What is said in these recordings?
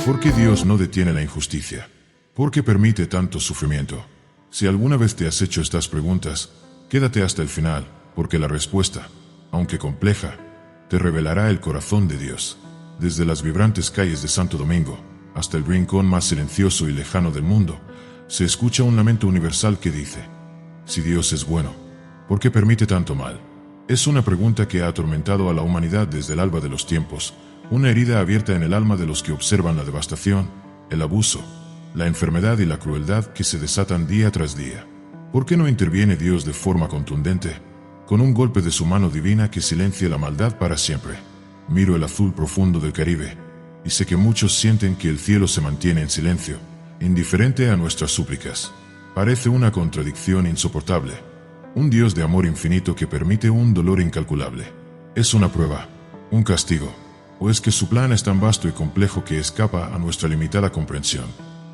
¿Por qué Dios no detiene la injusticia? ¿Por qué permite tanto sufrimiento? Si alguna vez te has hecho estas preguntas, quédate hasta el final, porque la respuesta, aunque compleja, te revelará el corazón de Dios. Desde las vibrantes calles de Santo Domingo, hasta el rincón más silencioso y lejano del mundo, se escucha un lamento universal que dice: si Dios es bueno, ¿por qué permite tanto mal? Es una pregunta que ha atormentado a la humanidad desde el alba de los tiempos, una herida abierta en el alma de los que observan la devastación, el abuso, la enfermedad y la crueldad que se desatan día tras día. ¿Por qué no interviene Dios de forma contundente, con un golpe de su mano divina que silencia la maldad para siempre? Miro el azul profundo del Caribe, y sé que muchos sienten que el cielo se mantiene en silencio, indiferente a nuestras súplicas. Parece una contradicción insoportable. Un Dios de amor infinito que permite un dolor incalculable. ¿Es una prueba? ¿Un castigo? ¿O es que su plan es tan vasto y complejo que escapa a nuestra limitada comprensión?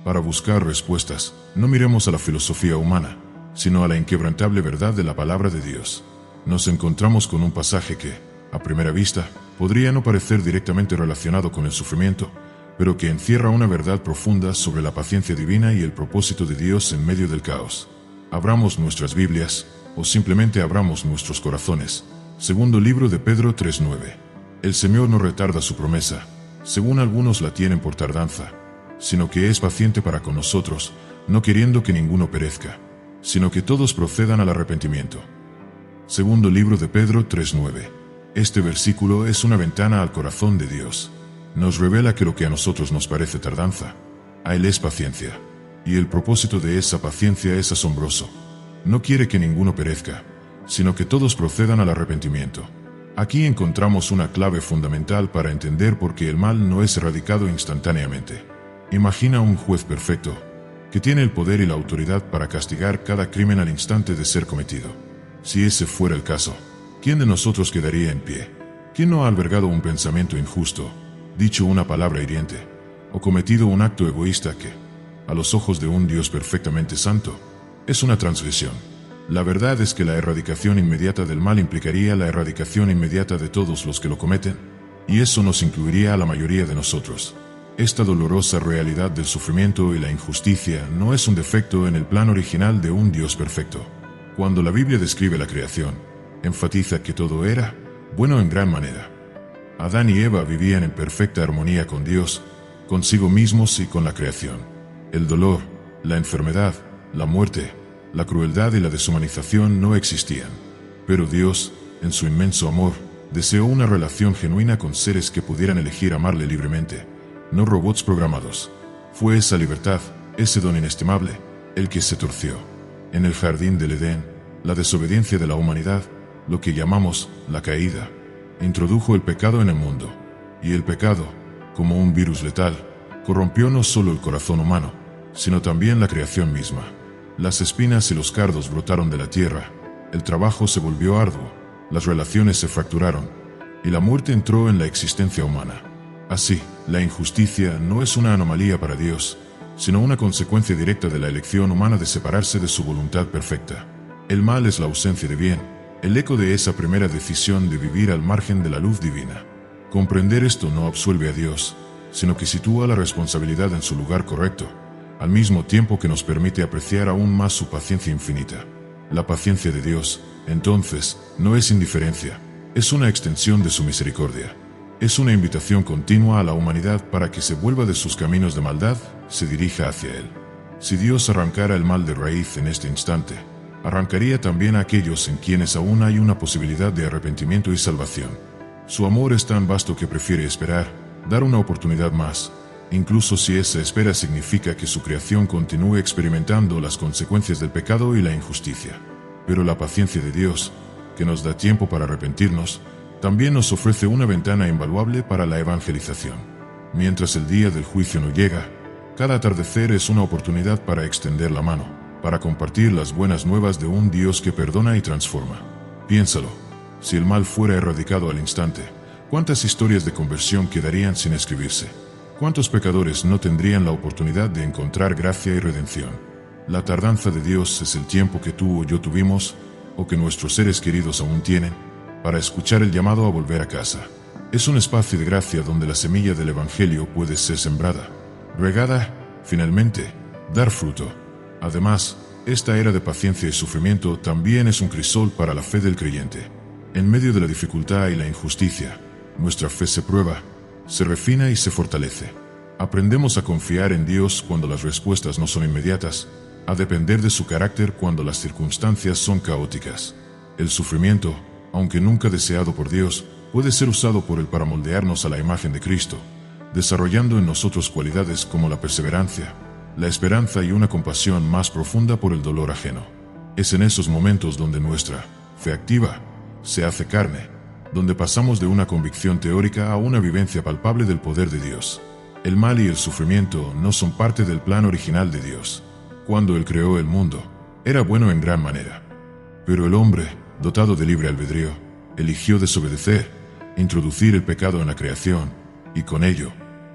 Para buscar respuestas, no miremos a la filosofía humana, sino a la inquebrantable verdad de la palabra de Dios. Nos encontramos con un pasaje que, a primera vista, podría no parecer directamente relacionado con el sufrimiento, pero que encierra una verdad profunda sobre la paciencia divina y el propósito de Dios en medio del caos. Abramos nuestras Biblias, o simplemente abramos nuestros corazones. Segundo libro de Pedro 3:9. El Señor no retarda su promesa, según algunos la tienen por tardanza, sino que es paciente para con nosotros, no queriendo que ninguno perezca, sino que todos procedan al arrepentimiento. Segundo libro de Pedro 3:9. Este versículo es una ventana al corazón de Dios. Nos revela que lo que a nosotros nos parece tardanza, a Él es paciencia, y el propósito de esa paciencia es asombroso. No quiere que ninguno perezca, sino que todos procedan al arrepentimiento. Aquí encontramos una clave fundamental para entender por qué el mal no es erradicado instantáneamente. Imagina un juez perfecto, que tiene el poder y la autoridad para castigar cada crimen al instante de ser cometido. Si ese fuera el caso, ¿quién de nosotros quedaría en pie? ¿Quién no ha albergado un pensamiento injusto, dicho una palabra hiriente, o cometido un acto egoísta que, a los ojos de un Dios perfectamente santo, es una transgresión? La verdad es que la erradicación inmediata del mal implicaría la erradicación inmediata de todos los que lo cometen, y eso nos incluiría a la mayoría de nosotros. Esta dolorosa realidad del sufrimiento y la injusticia no es un defecto en el plan original de un Dios perfecto. Cuando la Biblia describe la creación, enfatiza que todo era bueno en gran manera. Adán y Eva vivían en perfecta armonía con Dios, consigo mismos y con la creación. El dolor, la enfermedad, la muerte, la crueldad y la deshumanización no existían. Pero Dios, en su inmenso amor, deseó una relación genuina con seres que pudieran elegir amarle libremente, no robots programados. Fue esa libertad, ese don inestimable, el que se torció. En el jardín del Edén, la desobediencia de la humanidad, lo que llamamos la caída, introdujo el pecado en el mundo. Y el pecado, como un virus letal, corrompió no solo el corazón humano, sino también la creación misma. Las espinas y los cardos brotaron de la tierra, el trabajo se volvió arduo, las relaciones se fracturaron, y la muerte entró en la existencia humana. Así, la injusticia no es una anomalía para Dios, sino una consecuencia directa de la elección humana de separarse de su voluntad perfecta. El mal es la ausencia de bien, el eco de esa primera decisión de vivir al margen de la luz divina. Comprender esto no absuelve a Dios, sino que sitúa la responsabilidad en su lugar correcto, al mismo tiempo que nos permite apreciar aún más su paciencia infinita. La paciencia de Dios, entonces, no es indiferencia, es una extensión de su misericordia. Es una invitación continua a la humanidad para que se vuelva de sus caminos de maldad, se dirija hacia Él. Si Dios arrancara el mal de raíz en este instante, arrancaría también a aquellos en quienes aún hay una posibilidad de arrepentimiento y salvación. Su amor es tan vasto que prefiere esperar, dar una oportunidad más, incluso si esa espera significa que su creación continúe experimentando las consecuencias del pecado y la injusticia. Pero la paciencia de Dios, que nos da tiempo para arrepentirnos, también nos ofrece una ventana invaluable para la evangelización. Mientras el día del juicio no llega, cada atardecer es una oportunidad para extender la mano, para compartir las buenas nuevas de un Dios que perdona y transforma. Piénsalo, si el mal fuera erradicado al instante, ¿cuántas historias de conversión quedarían sin escribirse? ¿Cuántos pecadores no tendrían la oportunidad de encontrar gracia y redención? La tardanza de Dios es el tiempo que tú o yo tuvimos, o que nuestros seres queridos aún tienen, para escuchar el llamado a volver a casa. Es un espacio de gracia donde la semilla del Evangelio puede ser sembrada. regada, finalmente, dar fruto. Además, esta era de paciencia y sufrimiento también es un crisol para la fe del creyente. En medio de la dificultad y la injusticia, nuestra fe se prueba, se refina y se fortalece. Aprendemos a confiar en Dios cuando las respuestas no son inmediatas, a depender de su carácter cuando las circunstancias son caóticas. El sufrimiento, aunque nunca deseado por Dios, puede ser usado por Él para moldearnos a la imagen de Cristo, desarrollando en nosotros cualidades como la perseverancia, la esperanza y una compasión más profunda por el dolor ajeno. Es en esos momentos donde nuestra fe activa se hace carne, donde pasamos de una convicción teórica a una vivencia palpable del poder de Dios. El mal y el sufrimiento no son parte del plan original de Dios. Cuando Él creó el mundo, era bueno en gran manera. Pero el hombre, dotado de libre albedrío, eligió desobedecer, introducir el pecado en la creación, y con ello,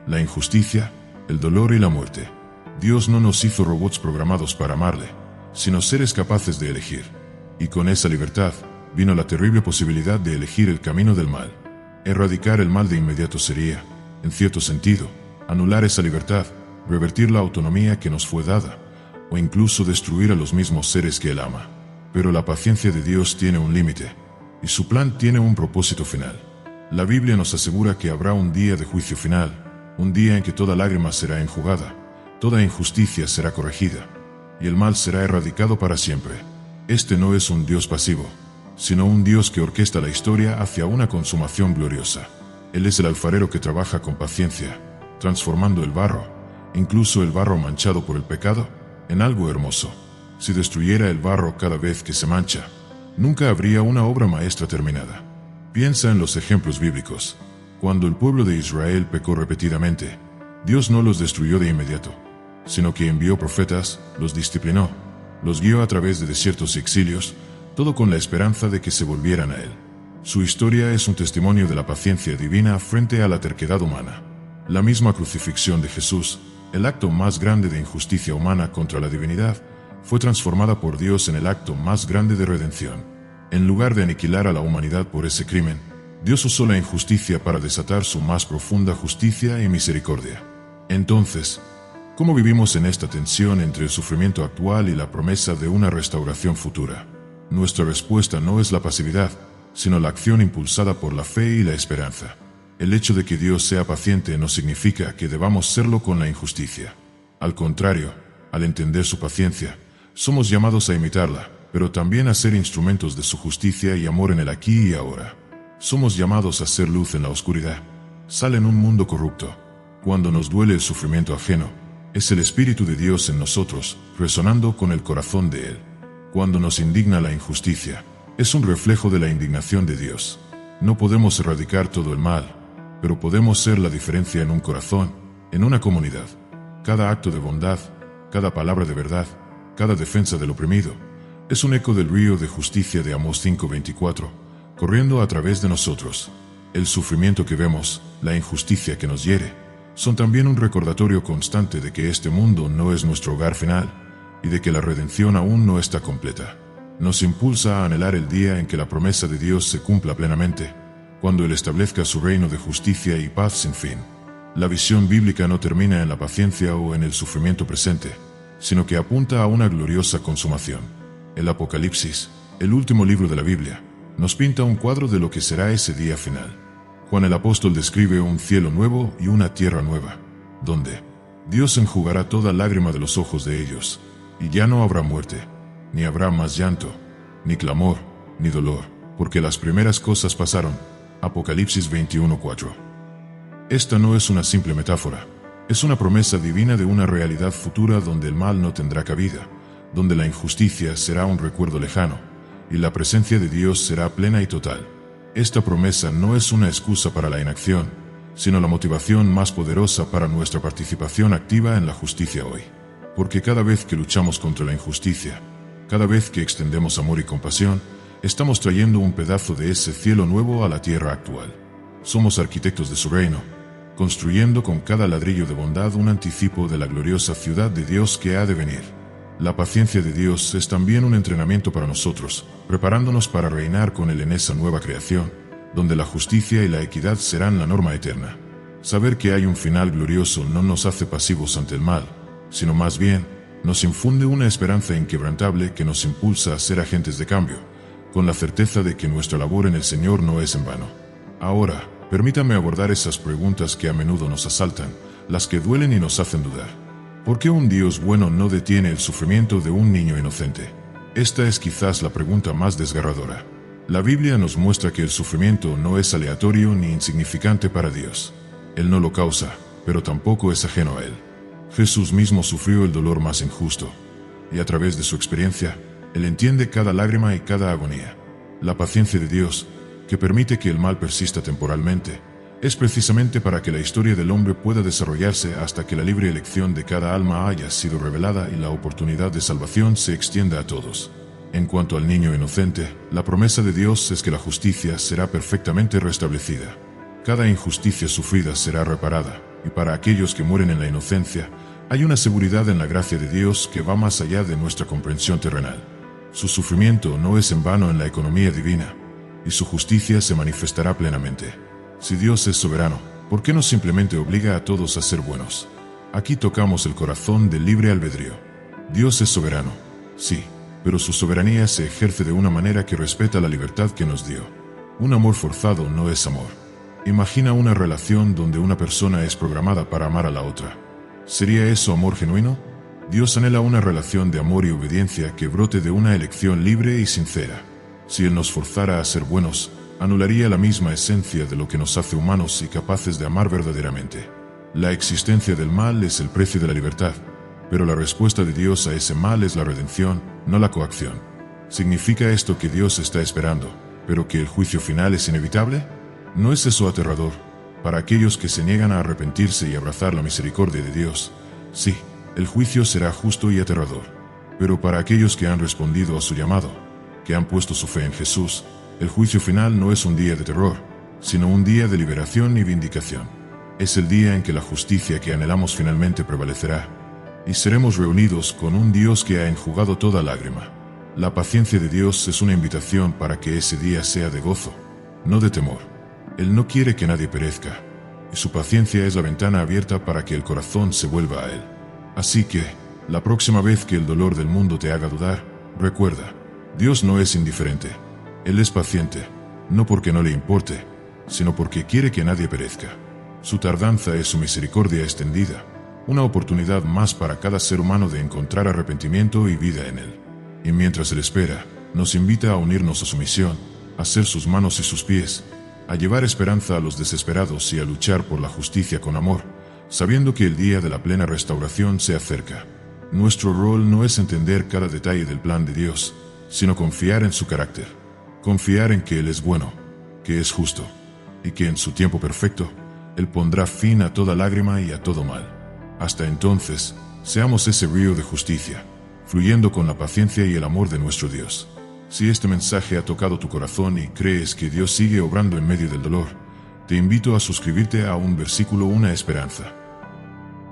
la injusticia, el dolor y la muerte. Dios no nos hizo robots programados para amarle, sino seres capaces de elegir. Y con esa libertad, vino la terrible posibilidad de elegir el camino del mal. Erradicar el mal de inmediato sería, en cierto sentido, anular esa libertad, revertir la autonomía que nos fue dada, o incluso destruir a los mismos seres que Él ama. Pero la paciencia de Dios tiene un límite, y su plan tiene un propósito final. La Biblia nos asegura que habrá un día de juicio final, un día en que toda lágrima será enjugada, toda injusticia será corregida, y el mal será erradicado para siempre. Este no es un Dios pasivo, sino un Dios que orquesta la historia hacia una consumación gloriosa. Él es el alfarero que trabaja con paciencia, transformando el barro, incluso el barro manchado por el pecado, en algo hermoso. Si destruyera el barro cada vez que se mancha, nunca habría una obra maestra terminada. Piensa en los ejemplos bíblicos. Cuando el pueblo de Israel pecó repetidamente, Dios no los destruyó de inmediato, sino que envió profetas, los disciplinó, los guió a través de desiertos y exilios, todo con la esperanza de que se volvieran a Él. Su historia es un testimonio de la paciencia divina frente a la terquedad humana. La misma crucifixión de Jesús, el acto más grande de injusticia humana contra la divinidad, fue transformada por Dios en el acto más grande de redención. En lugar de aniquilar a la humanidad por ese crimen, Dios usó la injusticia para desatar su más profunda justicia y misericordia. Entonces, ¿cómo vivimos en esta tensión entre el sufrimiento actual y la promesa de una restauración futura? Nuestra respuesta no es la pasividad, sino la acción impulsada por la fe y la esperanza. El hecho de que Dios sea paciente no significa que debamos serlo con la injusticia. Al contrario, al entender su paciencia, somos llamados a imitarla, pero también a ser instrumentos de su justicia y amor en el aquí y ahora. Somos llamados a ser luz en la oscuridad, sal en un mundo corrupto. Cuando nos duele el sufrimiento ajeno, es el Espíritu de Dios en nosotros, resonando con el corazón de Él. Cuando nos indigna la injusticia, es un reflejo de la indignación de Dios. No podemos erradicar todo el mal, pero podemos ser la diferencia en un corazón, en una comunidad. Cada acto de bondad, cada palabra de verdad, cada defensa del oprimido, es un eco del río de justicia de Amós 5:24, corriendo a través de nosotros. El sufrimiento que vemos, la injusticia que nos hiere, son también un recordatorio constante de que este mundo no es nuestro hogar final, y de que la redención aún no está completa. Nos impulsa a anhelar el día en que la promesa de Dios se cumpla plenamente, cuando Él establezca su reino de justicia y paz sin fin. La visión bíblica no termina en la paciencia o en el sufrimiento presente, sino que apunta a una gloriosa consumación. El Apocalipsis, el último libro de la Biblia, nos pinta un cuadro de lo que será ese día final. Juan el apóstol describe un cielo nuevo y una tierra nueva, donde Dios enjugará toda lágrima de los ojos de ellos, y ya no habrá muerte, ni habrá más llanto, ni clamor, ni dolor, porque las primeras cosas pasaron. Apocalipsis 21:4. Esta no es una simple metáfora, es una promesa divina de una realidad futura donde el mal no tendrá cabida, donde la injusticia será un recuerdo lejano, y la presencia de Dios será plena y total. Esta promesa no es una excusa para la inacción, sino la motivación más poderosa para nuestra participación activa en la justicia hoy. Porque cada vez que luchamos contra la injusticia, cada vez que extendemos amor y compasión, estamos trayendo un pedazo de ese cielo nuevo a la tierra actual. Somos arquitectos de su reino, construyendo con cada ladrillo de bondad un anticipo de la gloriosa ciudad de Dios que ha de venir. La paciencia de Dios es también un entrenamiento para nosotros, preparándonos para reinar con Él en esa nueva creación, donde la justicia y la equidad serán la norma eterna. Saber que hay un final glorioso no nos hace pasivos ante el mal, sino más bien, nos infunde una esperanza inquebrantable que nos impulsa a ser agentes de cambio, con la certeza de que nuestra labor en el Señor no es en vano. Ahora, permítame abordar esas preguntas que a menudo nos asaltan, las que duelen y nos hacen dudar. ¿Por qué un Dios bueno no detiene el sufrimiento de un niño inocente? Esta es quizás la pregunta más desgarradora. La Biblia nos muestra que el sufrimiento no es aleatorio ni insignificante para Dios. Él no lo causa, pero tampoco es ajeno a Él. Jesús mismo sufrió el dolor más injusto, y a través de su experiencia, Él entiende cada lágrima y cada agonía. La paciencia de Dios, que permite que el mal persista temporalmente, es precisamente para que la historia del hombre pueda desarrollarse hasta que la libre elección de cada alma haya sido revelada y la oportunidad de salvación se extienda a todos. En cuanto al niño inocente, la promesa de Dios es que la justicia será perfectamente restablecida. Cada injusticia sufrida será reparada, y para aquellos que mueren en la inocencia, hay una seguridad en la gracia de Dios que va más allá de nuestra comprensión terrenal. Su sufrimiento no es en vano en la economía divina, y su justicia se manifestará plenamente. Si Dios es soberano, ¿por qué no simplemente obliga a todos a ser buenos? Aquí tocamos el corazón del libre albedrío. Dios es soberano, sí, pero su soberanía se ejerce de una manera que respeta la libertad que nos dio. Un amor forzado no es amor. Imagina una relación donde una persona es programada para amar a la otra. ¿Sería eso amor genuino? Dios anhela una relación de amor y obediencia que brote de una elección libre y sincera. Si Él nos forzara a ser buenos, anularía la misma esencia de lo que nos hace humanos y capaces de amar verdaderamente. La existencia del mal es el precio de la libertad, pero la respuesta de Dios a ese mal es la redención, no la coacción. ¿Significa esto que Dios está esperando, pero que el juicio final es inevitable? ¿No es eso aterrador? Para aquellos que se niegan a arrepentirse y abrazar la misericordia de Dios, sí, el juicio será justo y aterrador. Pero para aquellos que han respondido a su llamado, que han puesto su fe en Jesús, el juicio final no es un día de terror, sino un día de liberación y vindicación. Es el día en que la justicia que anhelamos finalmente prevalecerá, y seremos reunidos con un Dios que ha enjugado toda lágrima. La paciencia de Dios es una invitación para que ese día sea de gozo, no de temor. Él no quiere que nadie perezca, y su paciencia es la ventana abierta para que el corazón se vuelva a Él. Así que, la próxima vez que el dolor del mundo te haga dudar, recuerda, Dios no es indiferente. Él es paciente, no porque no le importe, sino porque quiere que nadie perezca. Su tardanza es su misericordia extendida, una oportunidad más para cada ser humano de encontrar arrepentimiento y vida en Él. Y mientras Él espera, nos invita a unirnos a su misión, a ser sus manos y sus pies, a llevar esperanza a los desesperados y a luchar por la justicia con amor, sabiendo que el día de la plena restauración se acerca. Nuestro rol no es entender cada detalle del plan de Dios, sino confiar en su carácter. Confiar en que Él es bueno, que es justo, y que en su tiempo perfecto, Él pondrá fin a toda lágrima y a todo mal. Hasta entonces, seamos ese río de justicia, fluyendo con la paciencia y el amor de nuestro Dios. Si este mensaje ha tocado tu corazón y crees que Dios sigue obrando en medio del dolor, te invito a suscribirte a Un Versículo, Una Esperanza.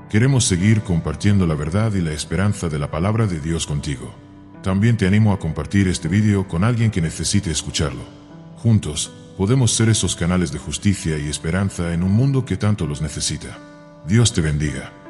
Queremos seguir compartiendo la verdad y la esperanza de la palabra de Dios contigo. También te animo a compartir este video con alguien que necesite escucharlo. Juntos, podemos ser esos canales de justicia y esperanza en un mundo que tanto los necesita. Dios te bendiga.